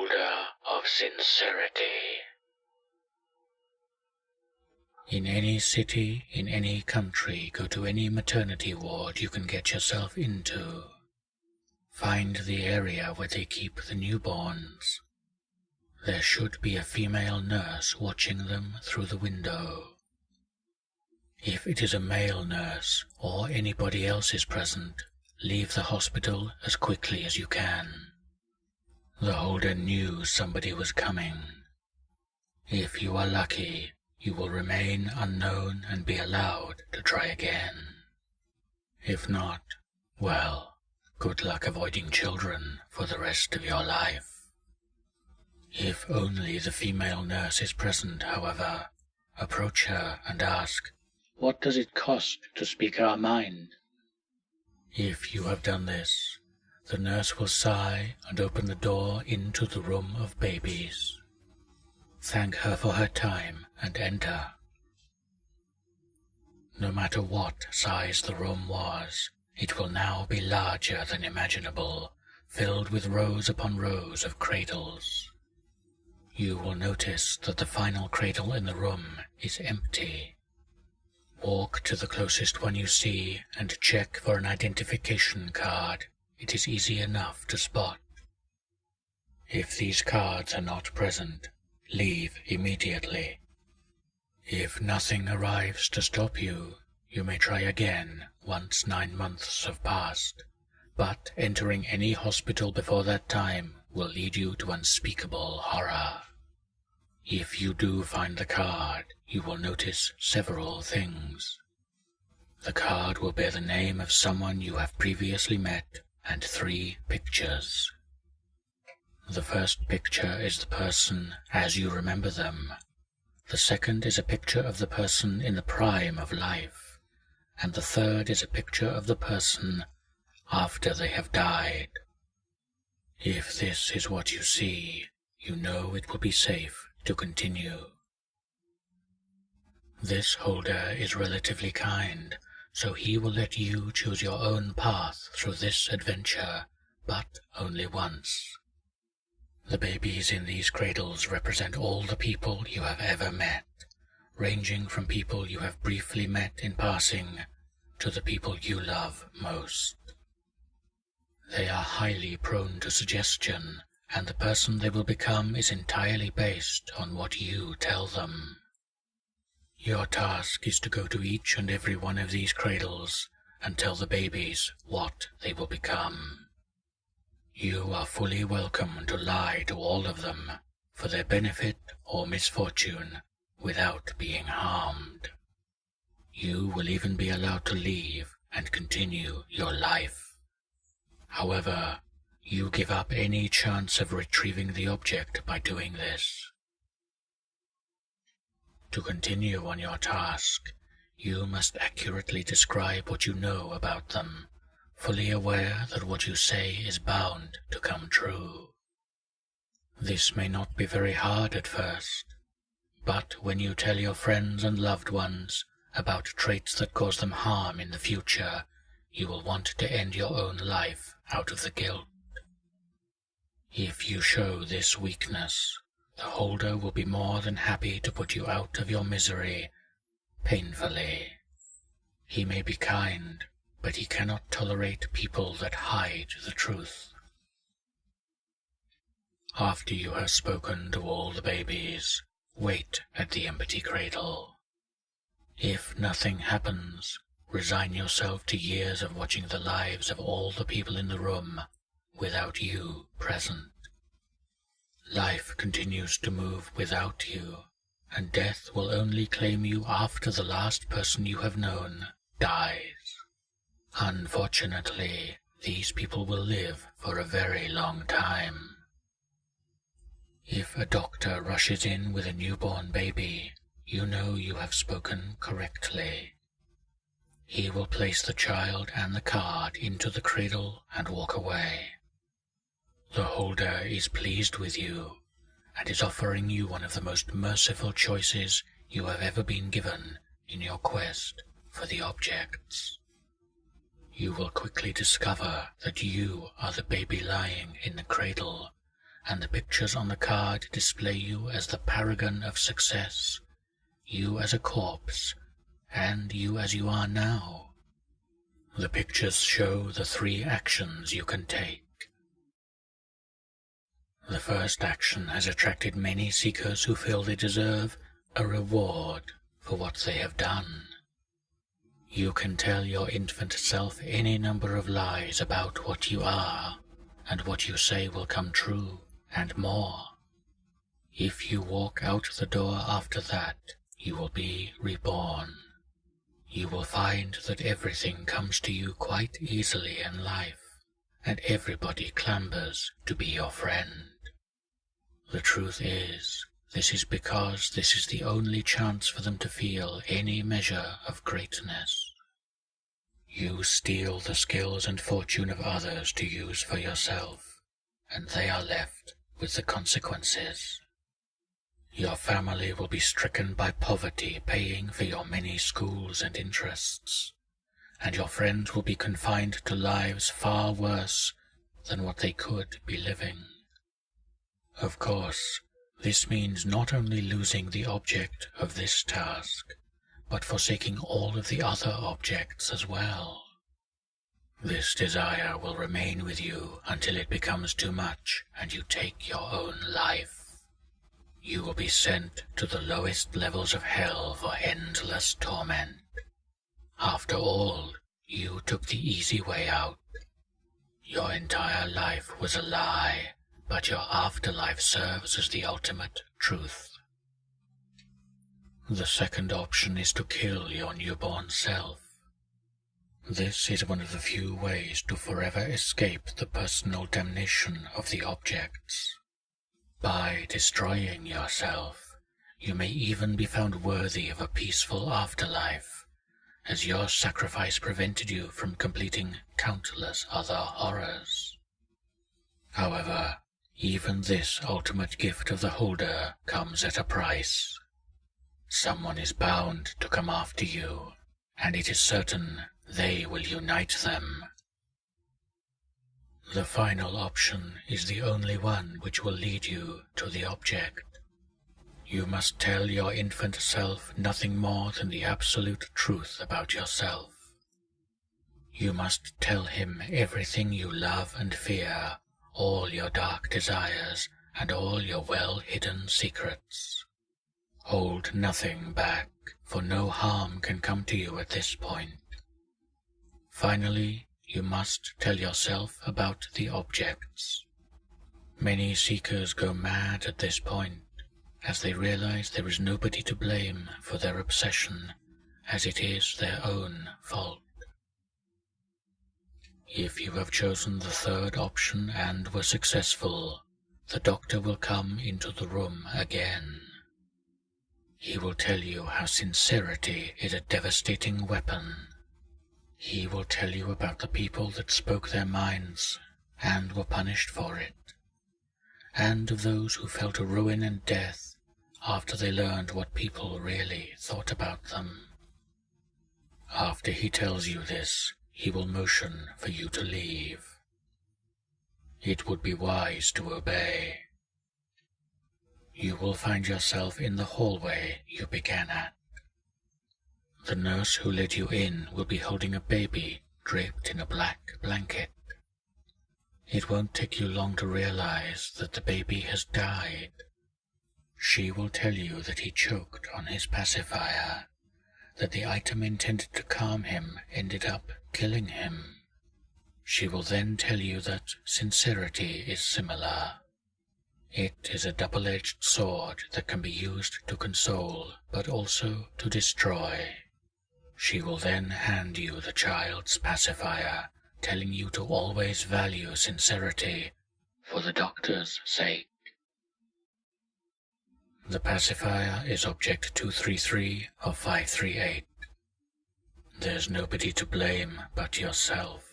holder of sincerity. In any city, in any country, go to any maternity ward you can get yourself into. Find the area where they keep the newborns. There should be a female nurse watching them through the window. If it is a male nurse or anybody else is present, leave the hospital as quickly as you can. The holder knew somebody was coming. If you are lucky, you will remain unknown and be allowed to try again. If not, well, good luck avoiding children for the rest of your life. If only the female nurse is present, however, approach her and ask, "What does it cost to speak our mind?" If you have done this, the nurse will sigh and open the door into the room of babies. Thank her for her time and enter. No matter what size the room was, it will now be larger than imaginable, filled with rows upon rows of cradles. You will notice that the final cradle in the room is empty. Walk to the closest one you see and check for an identification card. It is easy enough to spot. If these cards are not present, leave immediately. If nothing arrives to stop you, you may try again once 9 months have passed, but entering any hospital before that time will lead you to unspeakable horror. If you do find the card, you will notice several things. The card will bear the name of someone you have previously met and 3 pictures. The first picture is the person as you remember them. The second is a picture of the person in the prime of life, and the third is a picture of the person after they have died. If this is what you see, you know it will be safe to continue. This holder is relatively kind, so he will let you choose your own path through this adventure, but only once. The babies in these cradles represent all the people you have ever met, ranging from people you have briefly met in passing to the people you love most. They are highly prone to suggestion, and the person they will become is entirely based on what you tell them. Your task is to go to each and every one of these cradles and tell the babies what they will become. You are fully welcome to lie to all of them for their benefit or misfortune without being harmed. You will even be allowed to leave and continue your life. However, you give up any chance of retrieving the object by doing this. To continue on your task, you must accurately describe what you know about them, fully aware that what you say is bound to come true. This may not be very hard at first, but when you tell your friends and loved ones about traits that cause them harm in the future, you will want to end your own life out of the guilt. If you show this weakness, the holder will be more than happy to put you out of your misery, painfully. He may be kind, but he cannot tolerate people that hide the truth. After you have spoken to all the babies, wait at the empty cradle. If nothing happens, resign yourself to years of watching the lives of all the people in the room without you present. Life continues to move without you, and death will only claim you after the last person you have known dies. Unfortunately, these people will live for a very long time. If a doctor rushes in with a newborn baby, you know you have spoken correctly. He will place the child and the card into the cradle and walk away. The holder is pleased with you and is offering you one of the most merciful choices you have ever been given in your quest for the objects. You will quickly discover that you are the baby lying in the cradle, and the pictures on the card display you as the paragon of success, you as a corpse, and you as you are now. The pictures show the 3 actions you can take. The first action has attracted many seekers who feel they deserve a reward for what they have done. You can tell your infant self any number of lies about what you are and what you say will come true, and more. If you walk out the door after that, you will be reborn. You will find that everything comes to you quite easily in life, and everybody clambers to be your friend. The truth is, this is because this is the only chance for them to feel any measure of greatness. You steal the skills and fortune of others to use for yourself, and they are left with the consequences. Your family will be stricken by poverty paying for your many schools and interests, and your friends will be confined to lives far worse than what they could be living. Of course, this means not only losing the object of this task, but forsaking all of the other objects as well. This desire will remain with you until it becomes too much and you take your own life. You will be sent to the lowest levels of hell for endless torment. After all, you took the easy way out. Your entire life was a lie, but your afterlife serves as the ultimate truth. The second option is to kill your newborn self. This is one of the few ways to forever escape the personal damnation of the objects. By destroying yourself, you may even be found worthy of a peaceful afterlife, as your sacrifice prevented you from completing countless other horrors. However, even this ultimate gift of the holder comes at a price. Someone is bound to come after you, and it is certain they will unite them. The final option is the only one which will lead you to the object. You must tell your infant self nothing more than the absolute truth about yourself. You must tell him everything you love and fear, all your dark desires, and all your well-hidden secrets. Hold nothing back, for no harm can come to you at this point. Finally, you must tell yourself about the objects. Many seekers go mad at this point, as they realize there is nobody to blame for their obsession, as it is their own fault. If you have chosen the third option and were successful, the doctor will come into the room again. He will tell you how sincerity is a devastating weapon. He will tell you about the people that spoke their minds and were punished for it, and of those who fell to ruin and death after they learned what people really thought about them. After he tells you this, he will motion for you to leave. It would be wise to obey. You will find yourself in the hallway you began at. The nurse who led you in will be holding a baby draped in a black blanket. It won't take you long to realize that the baby has died. She will tell you that he choked on his pacifier, that the item intended to calm him ended up killing him. She will then tell you that sincerity is similar. It is a double-edged sword that can be used to console, but also to destroy. She will then hand you the child's pacifier, telling you to always value sincerity for the doctor's sake. The pacifier is Object 233 of 538. There's nobody to blame but yourself.